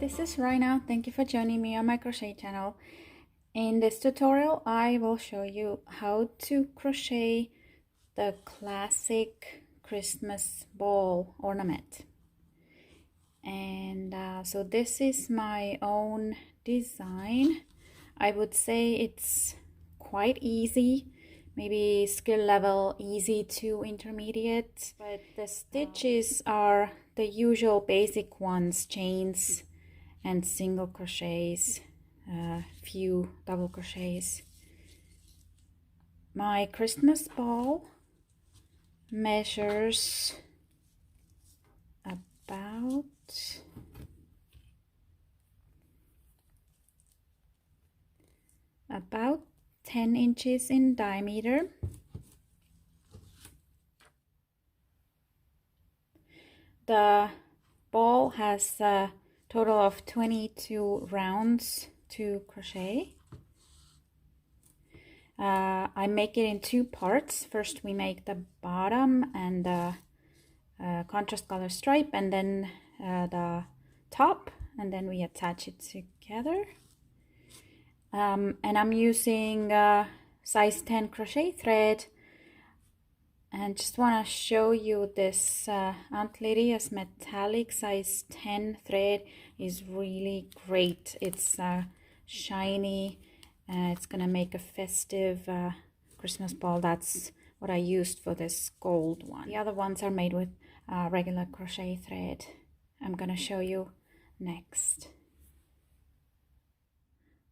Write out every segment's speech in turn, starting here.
this is Raina. Thank you for joining me on my crochet channel. In this tutorial, I will show you how to crochet the classic Christmas ball ornament. And so this is my own design. I would say it's quite easy, maybe skill level easy to intermediate, but the stitches are the usual basic ones: chains and single crochets, few double crochets. My Christmas ball measures about 10 inches in diameter. The ball has a total of 22 rounds to crochet. I make it in two parts. First we make the bottom and the contrast color stripe, and then the top, and then we attach it together. And I'm using size 10 crochet thread, and just want to show you this Aunt Lydia's metallic size 10 thread is really great. It's shiny. It's gonna make a festive Christmas ball. That's what I used for this gold one. The other ones are made with regular crochet thread. I'm gonna show you next.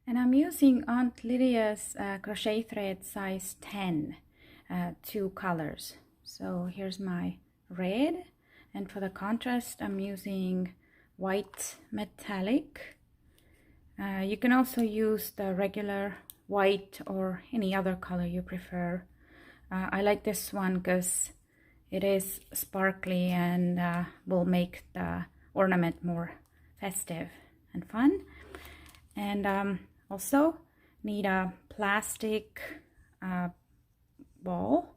And I'm using Aunt Lydia's crochet thread size 10, two colors. So here's my red, and for the contrast I'm using white metallic. You can also use the regular white or any other color you prefer. I like this one because it is sparkly and will make the ornament more festive and fun. And also need a plastic ball,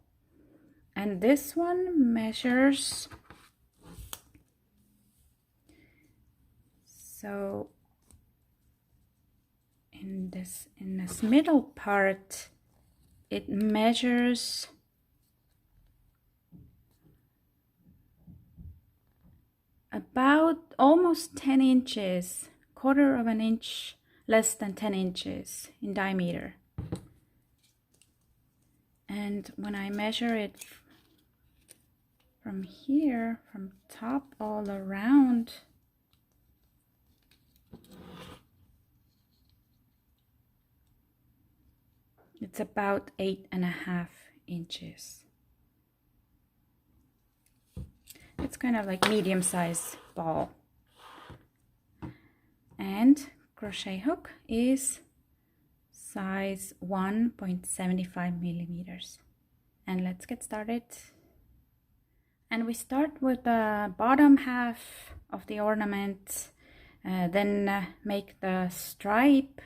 and this one measures, so in this middle part it measures about almost 10 inches, quarter of an inch less than 10 inches in diameter. And when I measure it from here, from top all around, it's about 8.5 inches. It's kind of like medium-sized ball. And crochet hook is size 1.75 millimeters. And let's get started. And we start with the bottom half of the ornament, then make the stripe,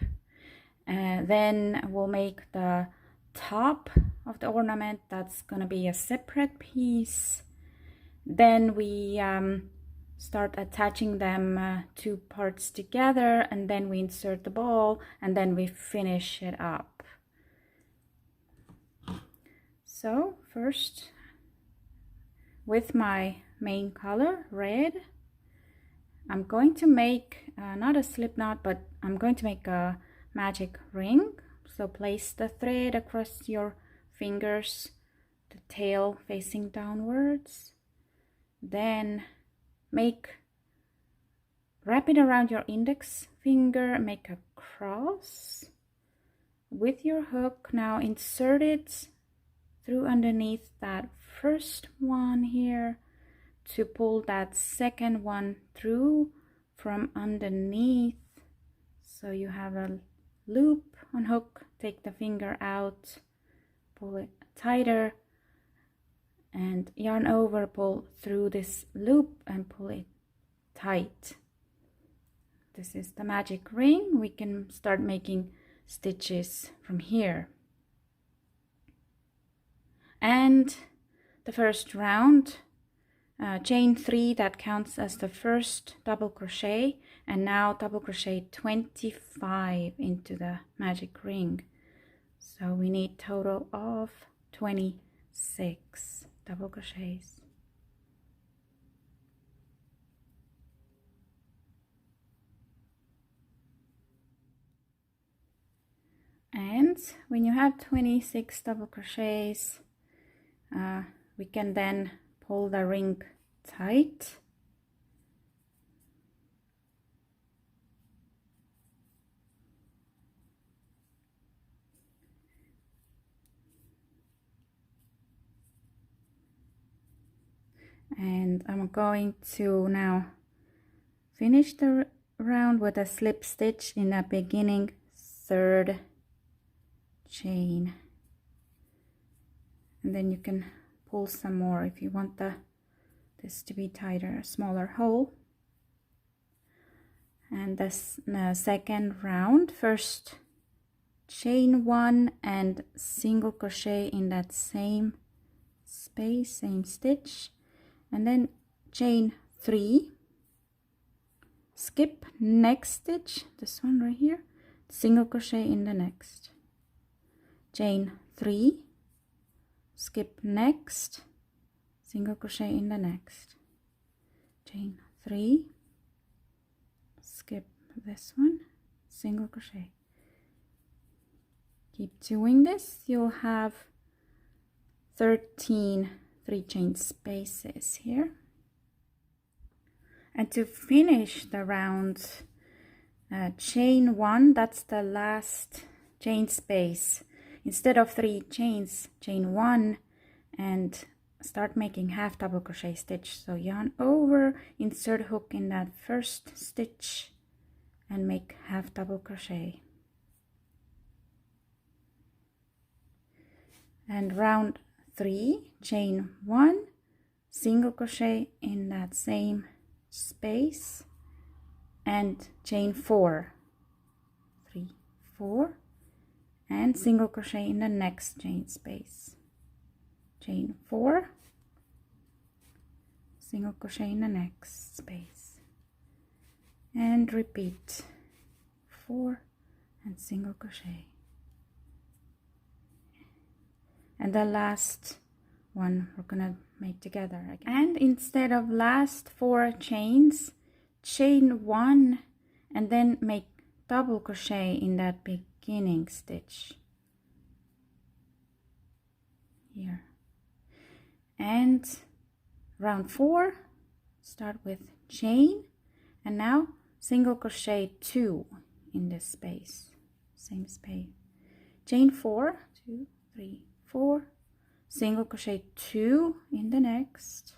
then we'll make the top of the ornament. That's gonna be a separate piece. Then we start attaching them two parts together, and then we insert the ball, and then we finish it up. So first, with my main color, red, I'm going to make not a slip knot, but I'm going to make a magic ring. So place the thread across your fingers, the tail facing downwards. Then wrap it around your index finger, make a cross with your hook. Now insert it through underneath that first one here to pull that second one through from underneath. So you have a loop on hook, take the finger out, pull it tighter, and yarn over, pull through this loop and pull it tight. This is the magic ring. We can start making stitches from here. And the first round chain 3, that counts as the first double crochet, and now double crochet 25 into the magic ring. So we need total of 26 double crochets. And when you have 26 double crochets, we can then pull the ring tight. And I'm going to now finish the round with a slip stitch in the beginning third chain, and then you can pull some more if you want this to be tighter, a smaller hole. And this second round, first chain 1 and single crochet in that same space, same stitch, and then chain 3, skip next stitch, this one right here, single crochet in the next, chain 3, skip next, single crochet in the next, chain 3, skip this one, single crochet. Keep doing this, you'll have 13 3-chain spaces here. And to finish the round, chain 1, that's the last chain space. Instead of 3 chains, chain 1 and start making half double crochet stitch. So yarn over, insert hook in that first stitch and make half double crochet. And round 3, chain 1, single crochet in that same space and chain 4, 3, 4, and single crochet in the next chain space, chain 4, single crochet in the next space, and repeat 4 and single crochet. And the last one we're gonna make together again. And instead of last 4 chains, chain 1 and then make double crochet in that beginning stitch here. And round 4, start with chain, and now single crochet 2 in this space, same space, chain 4, 2, 3, 4, single crochet 2 in the next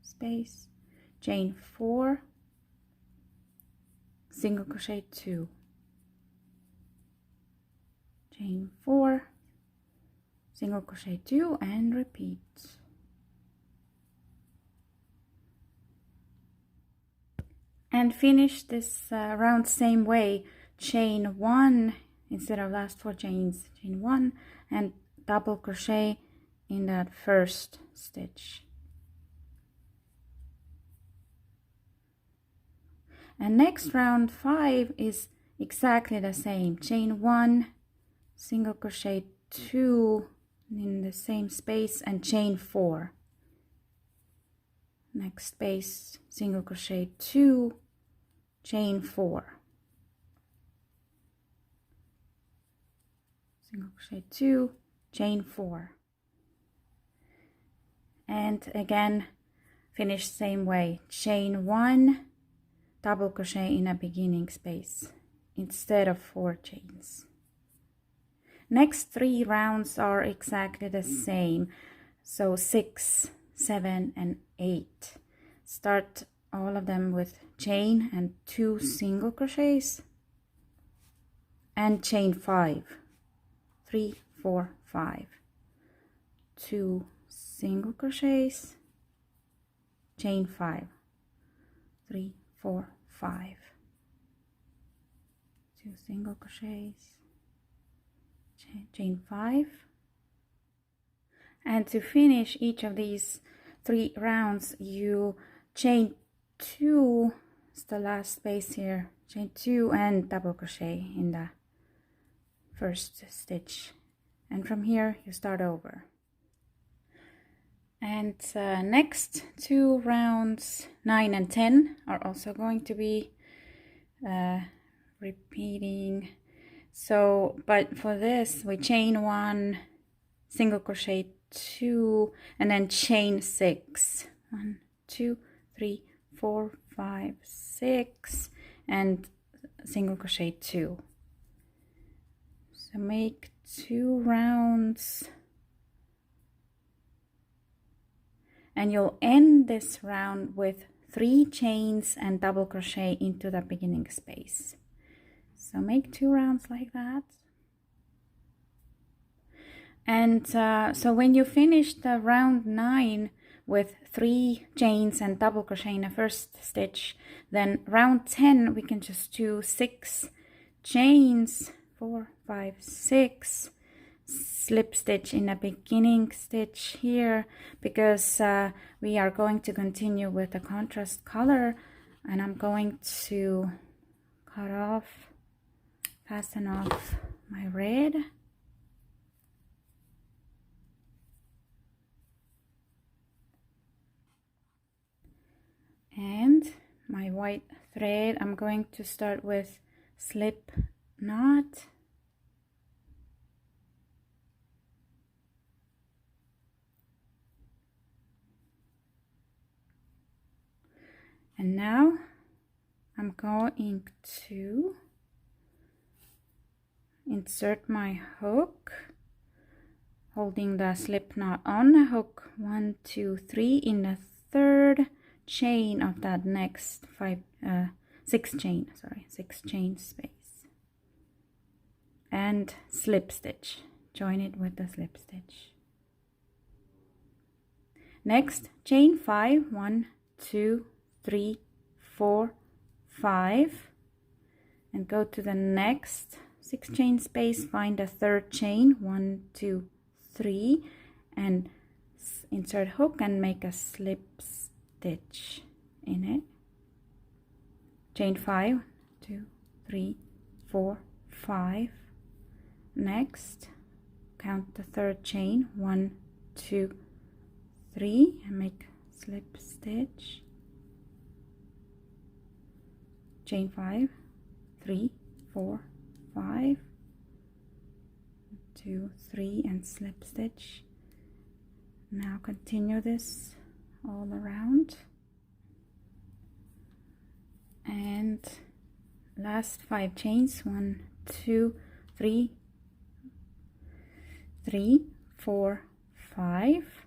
space, chain 4, single crochet 2, chain 4, single crochet 2, and repeat. And finish this round same way, chain 1 instead of last 4 chains, chain 1 and double crochet in that first stitch. And next round 5 is exactly the same, chain 1, single crochet 2 in the same space and chain 4, next space, single crochet 2, chain 4, single crochet 2, chain 4, and again finish same way, chain 1, double crochet in a beginning space instead of 4 chains. Next 3 rounds are exactly the same, so 6, 7 and 8. Start all of them with chain and 2 single crochets and chain 5, 3, 4, 5, 2 single crochets, chain 5, 3, 4, 5, 2 single crochets, chain 5. And to finish each of these 3 rounds, you chain 2, it's the last space here, chain 2 and double crochet in the first stitch, and from here you start over. And next 2 rounds, 9 and 10, are also going to be repeating. So, but for this we chain 1, single crochet 2, and then chain 6. 1, 2, 3, 4, 5, 6, and single crochet 2. So make 2 rounds, and you'll end this round with 3 chains and double crochet into the beginning space. So make 2 rounds like that. And so when you finish the round 9 with 3 chains and double crochet in the first stitch, then round 10 we can just do 6 chains, 4, 5, 6, slip stitch in the beginning stitch here, because we are going to continue with the contrast color, and I'm going to cut off, fasten off my red. And my white thread, I'm going to start with slip knot. And now I'm going to insert my hook, holding the slip knot on the hook, 1, 2, 3 in the third chain of that next 6 chain space, and slip stitch, join it with the slip stitch. Next, chain 5, 1, 2, 3, 4, 5, and go to the next 6 chain space, find the third chain, 1, 2, 3, and insert hook and make a slip stitch in it. Chain 5, 2, 3, 4, 5. Next, count the third chain, 1, 2, 3, and make slip stitch. Chain 5, 3, 4, 5, 2, 3, and slip stitch. Now continue this all around, and last 5 chains, 1, 2, 3, 3, 4, 5,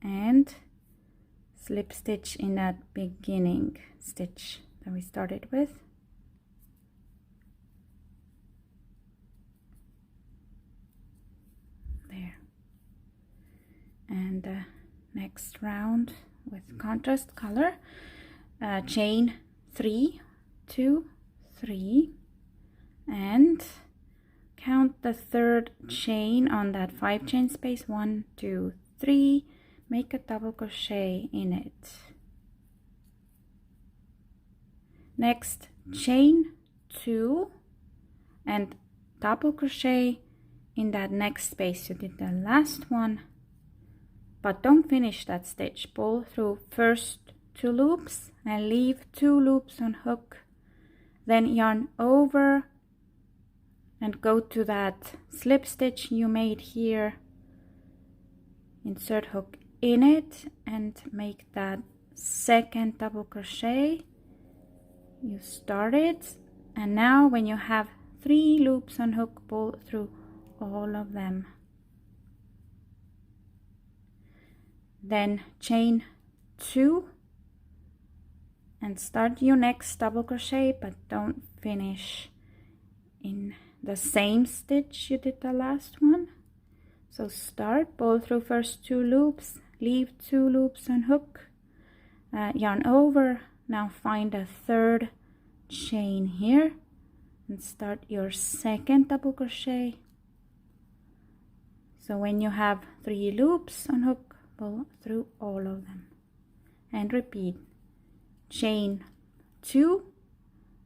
and slip stitch in that beginning stitch that we started with. There. And next round with contrast color, chain 3, 2, 3, and count the third chain on that 5 chain space, 1, 2, 3, make a double crochet in it. Next, chain 2 and double crochet in that next space you did the last one, but don't finish that stitch. Pull through first 2 loops and leave 2 loops on hook, then yarn over and go to that slip stitch you made here, insert hook in it and make that second double crochet you started. And now when you have 3 loops on hook, pull through all of them, then chain 2 and start your next double crochet, but don't finish in the same stitch you did the last one. So start, pull through first 2 loops, leave 2 loops on hook, yarn over, now find a third chain here and start your second double crochet. So when you have 3 loops on hook, pull through all of them, and repeat. Chain 2,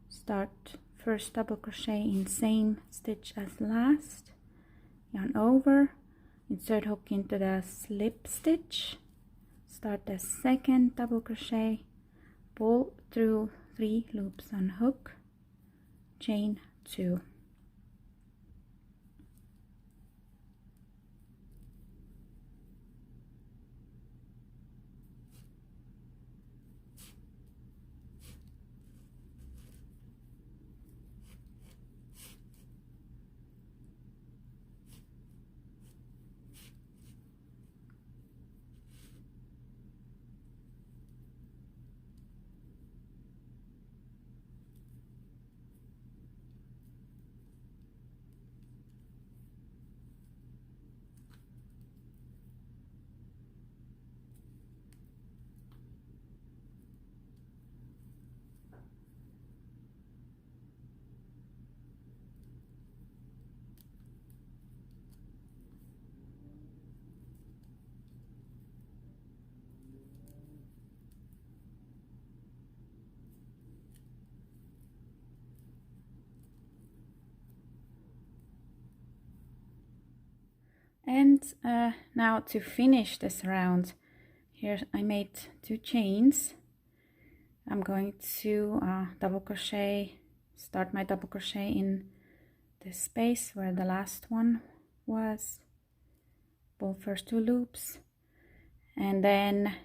start first double crochet in same stitch as last, yarn over, insert hook into the slip stitch, start the second double crochet, pull through 3 loops on hook, chain 2. And now to finish this round, here I made 2 chains. I'm going to double crochet, start my double crochet in this space where the last one was, pull first 2 loops, and then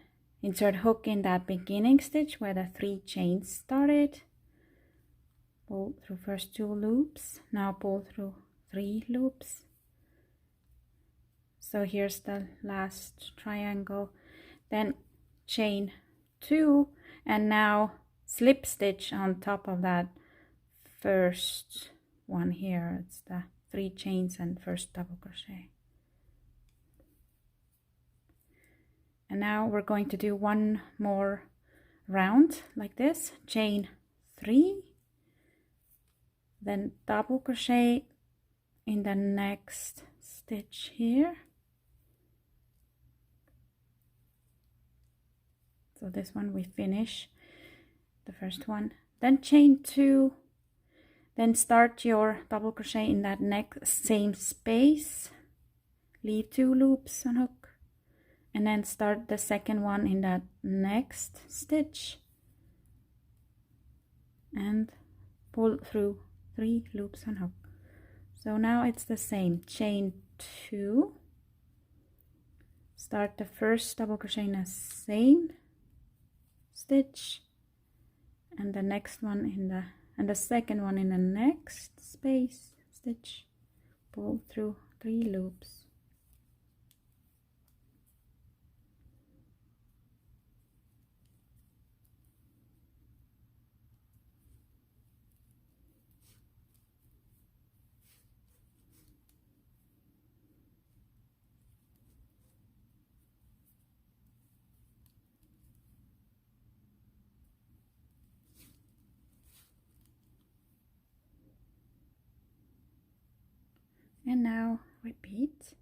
insert hook in that beginning stitch where the 3 chains started, pull through first 2 loops, now pull through 3 loops. So here's the last triangle, then chain 2, and now slip stitch on top of that first one here. It's the 3 chains and first double crochet. And now we're going to do one more round like this, chain 3, then double crochet in the next stitch here. So this one we finish the first one, then chain 2, then start your double crochet in that next same space, leave 2 loops on hook, and then start the second one in that next stitch and pull through 3 loops on hook. So now it's the same, chain 2, start the first double crochet in the same stitch, and the next one in the second one in the next space stitch, pull through 3 loops. And now repeat,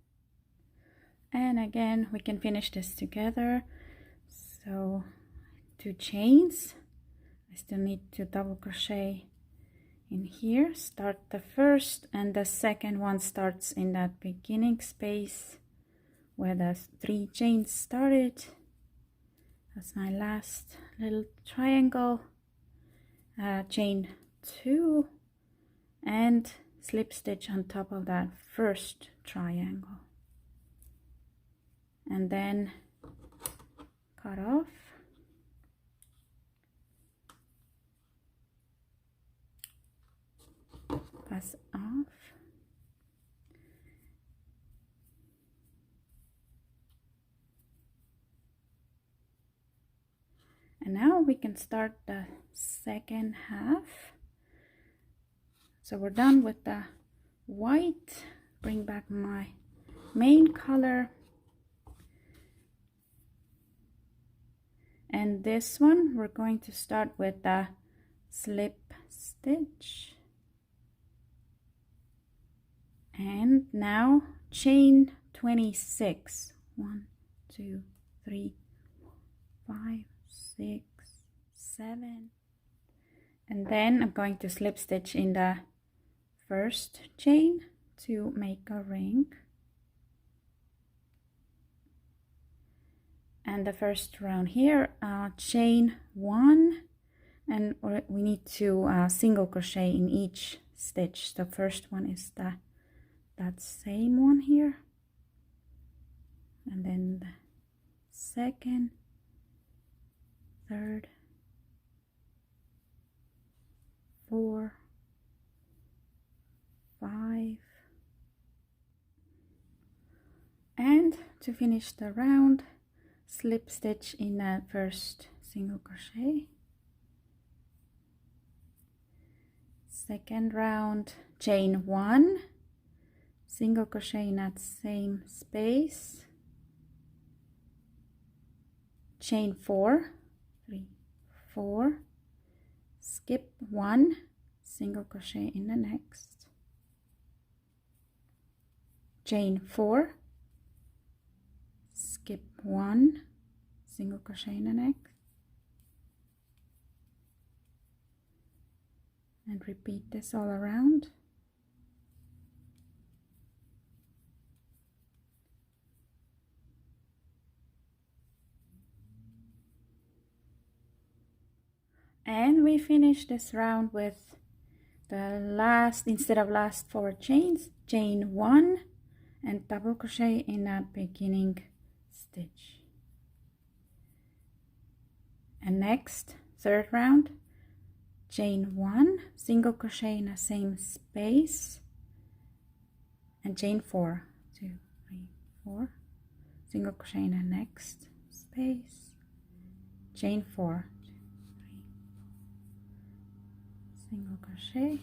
and again we can finish this together. So 2 chains, I still need to double crochet in here, start the first, and the second one starts in that beginning space where the 3 chains started. That's my last little triangle, chain 2, and slip stitch on top of that first triangle, and then cut off, pass off, and now we can start the second half. So we're done with the white. Bring back my main color, and this one we're going to start with the slip stitch, and now chain 26, 1, 2, 3, 5, 6, 7, and then I'm going to slip stitch in the first chain to make a ring, and the first round here, chain 1, and we need to single crochet in each stitch. The first one is that same one here, and then the second, third, 4, 5, and to finish the round, slip stitch in that first single crochet. Second round, chain 1, single crochet in that same space, chain 4, 3, 4, skip 1, single crochet in the next, chain 4, skip 1, single crochet in the next, and repeat this all around. And we finish this round with the last, instead of last 4 chains, chain 1 and double crochet in that beginning stitch. And next, third round, chain 1, single crochet in the same space, and chain 4, 2, 3, 4, single crochet in the next space, chain 4, 2, 3, single crochet,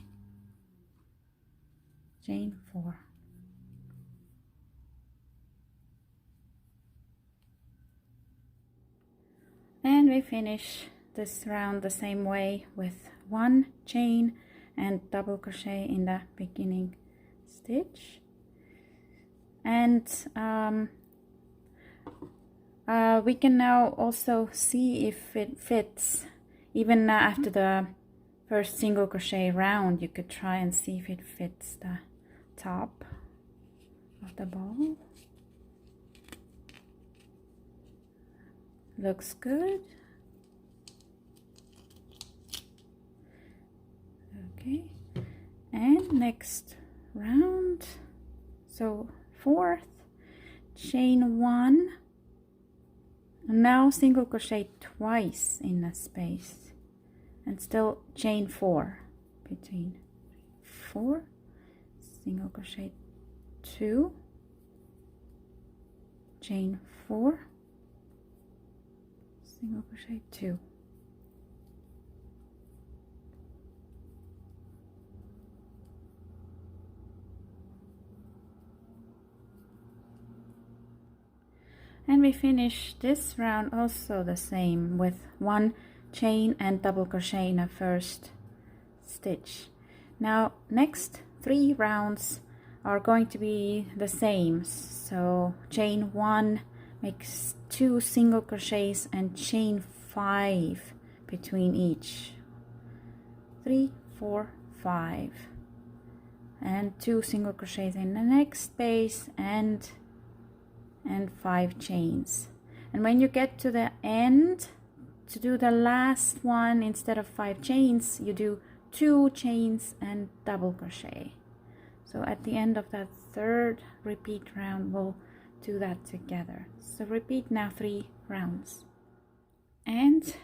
chain 4. And we finish this round the same way with 1 chain and double crochet in the beginning stitch. And we can now also see if it fits. Even after the first single crochet round, you could try and see if it fits the top of the ball. Looks good. Okay, and next round, so 4th, chain 1, and now single crochet twice in the space, and still chain 4 between 4, single crochet 2, chain 4, single crochet 2. And we finish this round also the same with 1 chain and double crochet in the first stitch. Now next 3 rounds are going to be the same, so chain 1, makes 2 single crochets and chain 5 between each, 3, 4, 5, and 2 single crochets in the next space and 5 chains. And when you get to the end, to do the last one, instead of 5 chains, you do 2 chains and double crochet. So at the end of that 3rd repeat round, we'll do that together. So repeat now 3 rounds. And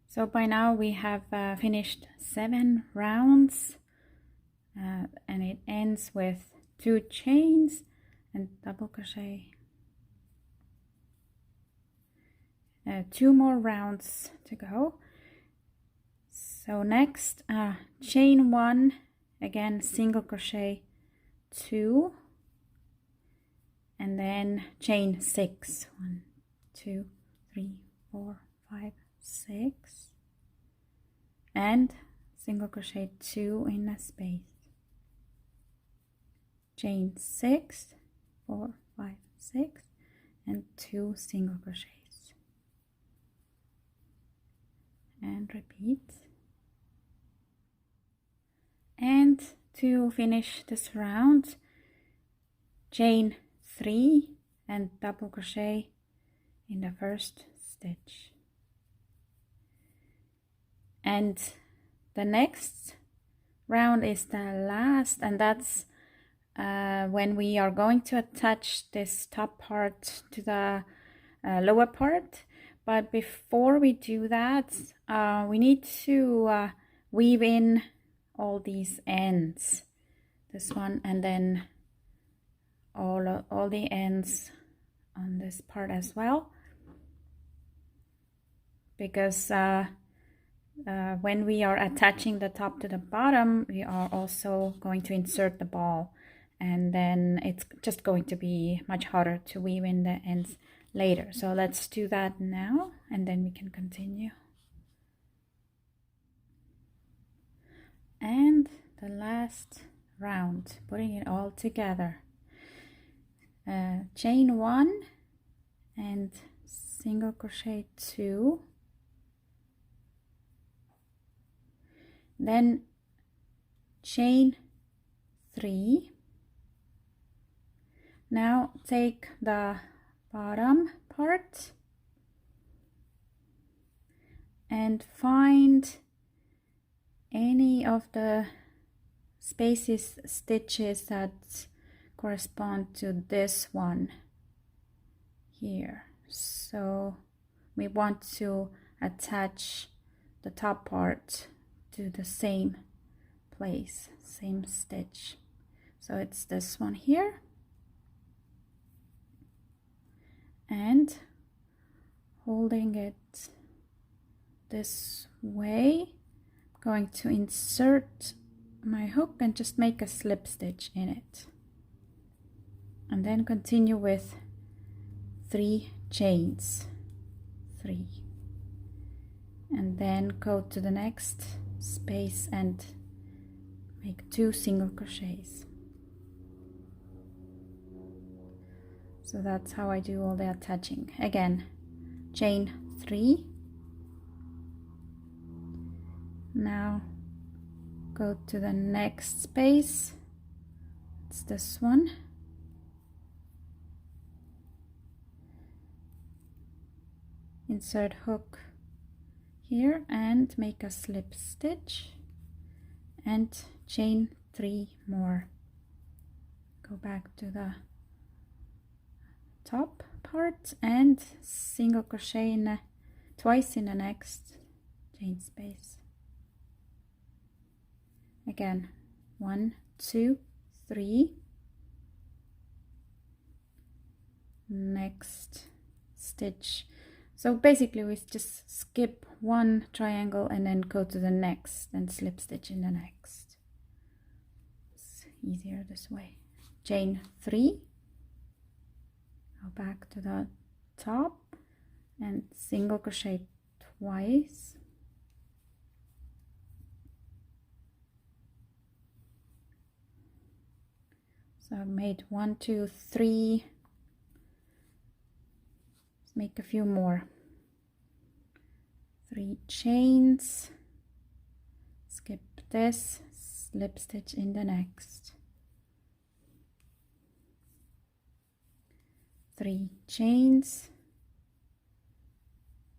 so by now we have finished 7 rounds, and it ends with 2 chains and double crochet. 2 more rounds to go. So next, chain 1, again single crochet 2, and then chain 6, 1, 2, 3, 4, 5, 6, and single crochet 2 in a space, chain 6, 4, 5, 6, and 2 single crochets, and repeat. And to finish this round, chain 3 and double crochet in the first stitch. And the next round is the last, and that's when we are going to attach this top part to the lower part. But before we do that, we need to weave in all these ends, this one, and then all the ends on this part as well, because when we are attaching the top to the bottom, we are also going to insert the ball, and then it's just going to be much harder to weave in the ends later. So let's do that now, and then we can continue. And the last round, putting it all together, chain 1 and single crochet 2, then chain 3. Now take the bottom part and find any of the stitches that correspond to this one here. So we want to attach the top part to the same place, same stitch. So it's this one here, and holding it this way, I'm going to insert my hook and just make a slip stitch in it, and then continue with 3 chains, 3, and then go to the next space and make 2 single crochets. So that's how I do all the attaching. Again, chain 3. Now go to the next space, it's this one, insert hook here and make a slip stitch, and chain 3 more. Go back to the top part and single crochet twice in the next chain space. Again, 1, 2, 3, next stitch. So basically we just skip 1 triangle and then go to the next and slip stitch in the next. It's easier this way. Chain 3, go back to the top and single crochet twice, so I made 1, 2, 3. Let's make a few more. 3 chains, skip this, slip stitch in the next, 3 chains,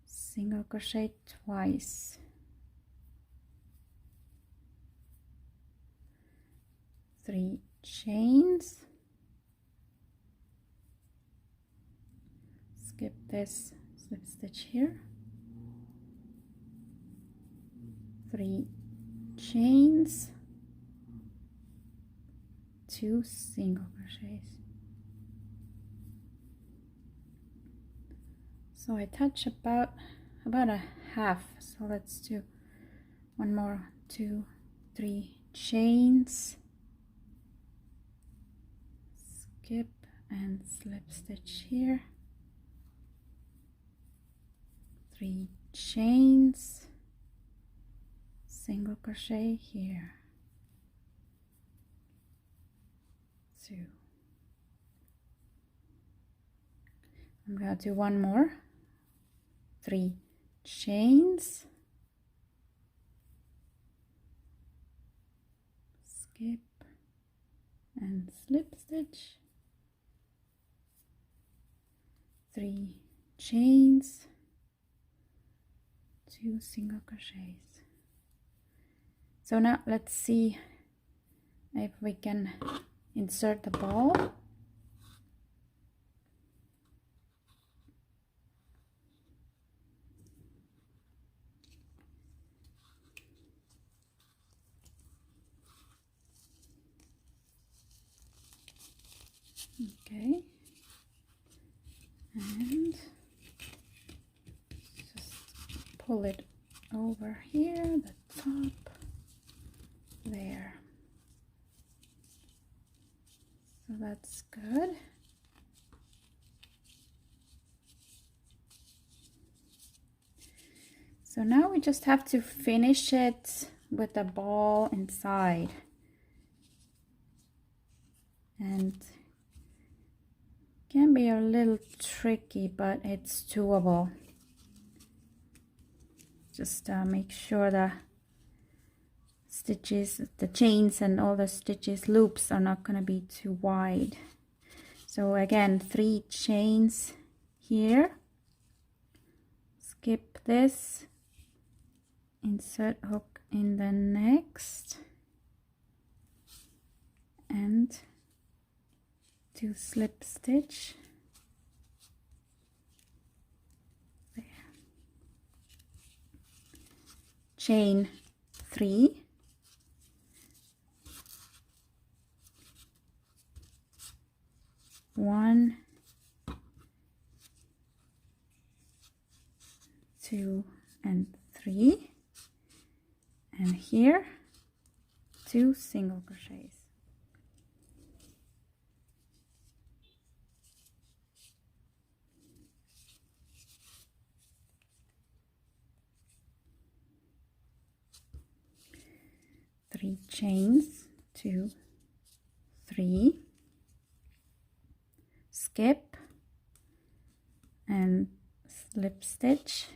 single crochet twice, 3 chains, skip this, slip stitch here, 3 chains, 2 single crochets. So I touch about a half, so let's do one more, 2, 3 chains, skip and slip stitch here, 3 chains, single crochet here, 2. I'm going to do one more. 3 chains, skip and slip stitch, 3 chains, 2 single crochets. So now let's see if we can insert the ball. Okay, and just pull it over here, the top, there. So that's good. So now we just have to finish it with the ball inside. And can be a little tricky, but it's doable. Just make sure the stitches, the chains and all the stitches loops are not going to be too wide. So again, 3 chains here, skip this, insert hook in the next, and 2 slip stitch there, chain 3, one, 2 and 3, and here 2 single crochets. Three chains, 2, 3, skip and slip stitch,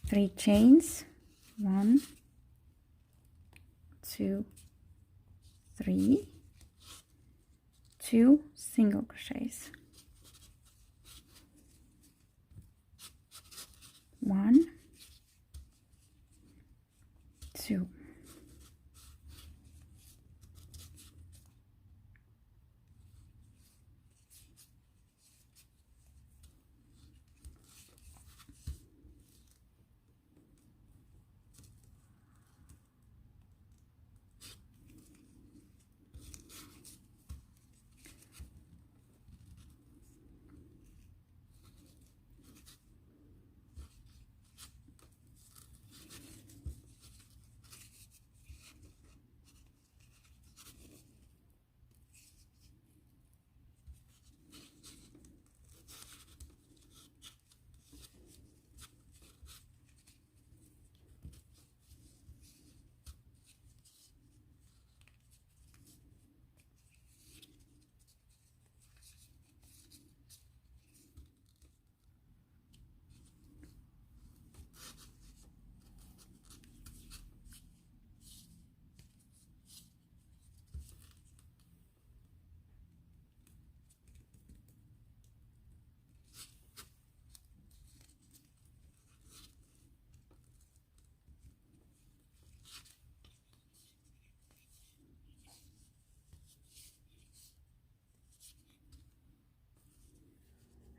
3 chains, 1, 2, 3, 2 single crochets, 1, 2.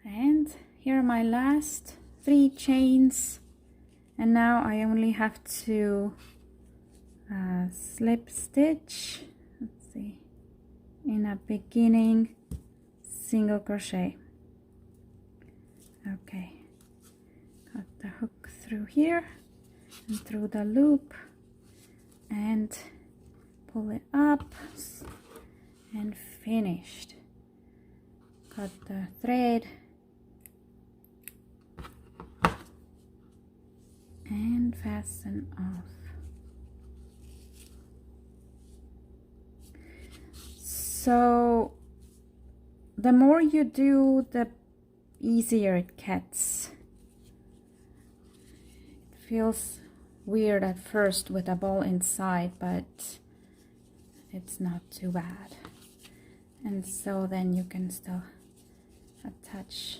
And here are my last 3 chains, and now I only have to slip stitch, let's see, in a beginning single crochet. Okay, got the hook through here and through the loop, and pull it up and finished. Cut the thread and fasten off. So the more you do, the easier it gets. It feels weird at first with a ball inside, but it's not too bad. And so then you can still attach.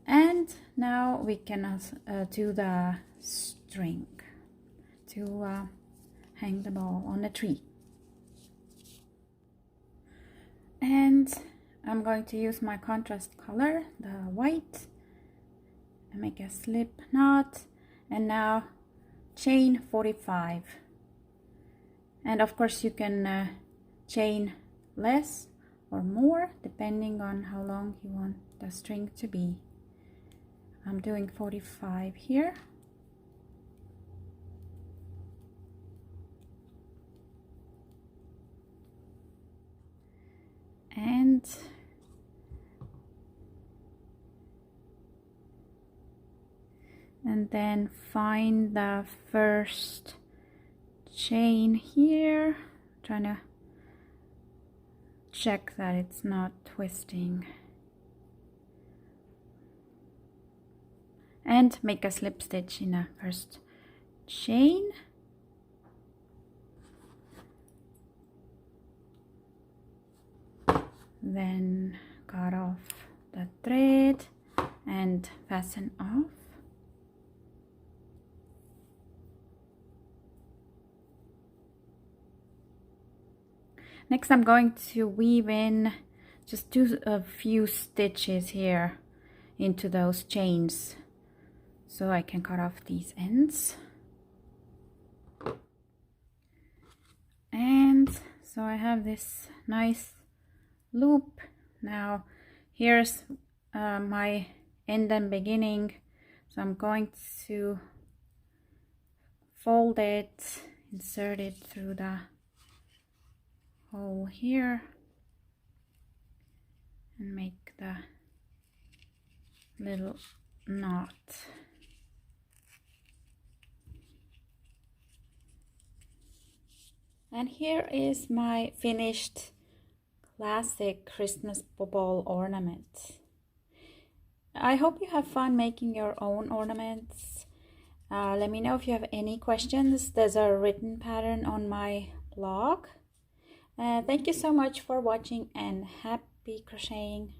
And now we can do the string to hang the ball on a tree. And I'm going to use my contrast color, the white, and make a slip knot. And now chain 45. And of course you can chain less or more depending on how long you want the string to be. I'm doing 45 here. And then find the first chain here, trying to check that it's not twisting, and make a slip stitch in the first chain. Then cut off the thread and fasten off. Next I'm going to weave in, just do a few stitches here into those chains so I can cut off these ends. And so I have this nice loop. Now here's my end and beginning, so I'm going to fold it, insert it through the hole here, and make the little knot. And here is my finished classic Christmas ball ornament. I hope you have fun making your own ornaments. Let me know if you have any questions. There's a written pattern on my blog. Thank you so much for watching, and happy crocheting.